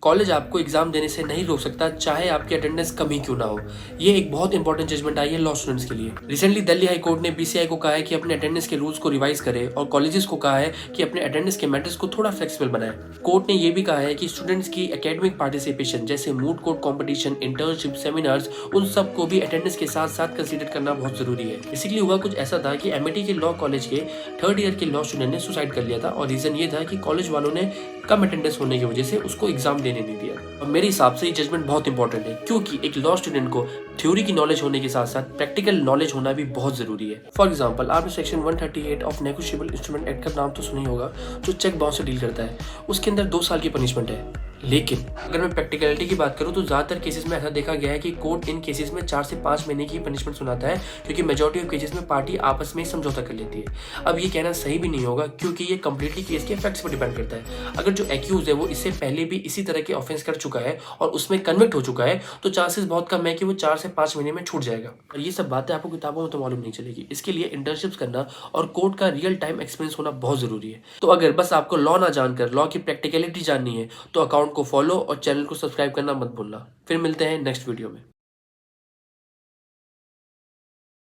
College आपको exam देने से नहीं रोक सकता, चाहे आपकी अटेंडेंस कम ही क्यों ना हो। ये एक बहुत इंपॉर्टेंट जजमेंट आई है लॉ स्टूडेंट्स के लिए। रिसेंटली दिल्ली हाई कोर्ट ने बीसीआई को कहा है कि अपने अटेंडेंस के रूल्स को रिवाइज करे और कॉलेजेस को कहा है कि अपने अटेंडेंस के मैटर्स को थोड़ा फ्लेक्सिबल बनाए। कोर्ट ने यह भी कहा है कि स्टूडेंट्स की एकेडमिक पार्टिसिपेशन जैसे moot court competition, internship, seminars, उन सब को भी अटेंडेंस के साथ साथ कंसीडर करना बहुत जरूरी है। इसीलिए हुआ कुछ ऐसा था कि एमआईटी के लॉ कॉलेज के थर्ड ईयर के लॉ स्टूडेंट ने सुसाइड कर लिया था और रीजन ये था कि कॉलेज वालों ने कम अटेंडेंस होने की वजह से उसको एग्जाम देने नहीं दिया। और मेरे हिसाब से ये जजमेंट बहुत इंपॉर्टेंट है, क्योंकि एक लॉ स्टूडेंट को थ्योरी की नॉलेज होने के साथ साथ प्रैक्टिकल नॉलेज होना भी बहुत जरूरी है। फॉर एग्जांपल, आपने section 138 of negotiable instrument act का नाम तो सुना ही होगा, जो चेक बाउंस से डील करता है। उसके अंदर 2 साल की पनिशमेंट है। लेकिन अगर मैं प्रैक्टिकलिटी की बात करूं तो ज्यादातर केसेस में ऐसा देखा गया है कि कोर्ट इन केसेस में 4 से 5 महीने की पनिशमेंट सुनाता है, क्योंकि मेजॉरिटी ऑफ केसेस में पार्टी आपस में समझौता कर लेती है। अब ये कहना सही भी नहीं होगा, क्योंकि ये कंप्लीटली केस के फैक्ट्स पर डिपेंड करता है। अगर जो एक्यूज है वो इससे पहले भी इसी तरह के ऑफेंस कर चुका है और उसमें कन्विक्ट हो चुका है, तो चांसेस बहुत कम है कि वो 4 से 5 महीने में छूट जाएगा। और ये सब बातें आपको किताबों में तो मालूम नहीं चलेगी। इसके लिए इंटर्नशिप्स करना और कोर्ट का रियल टाइम एक्सपीरियंस होना बहुत जरूरी है। तो अगर बस आपको लॉ ना जानकर लॉ की प्रैक्टिकलिटी जाननी है तो अकाउंट को फॉलो और चैनल को सब्सक्राइब करना मत भूलना। फिर मिलते हैं नेक्स्ट वीडियो में।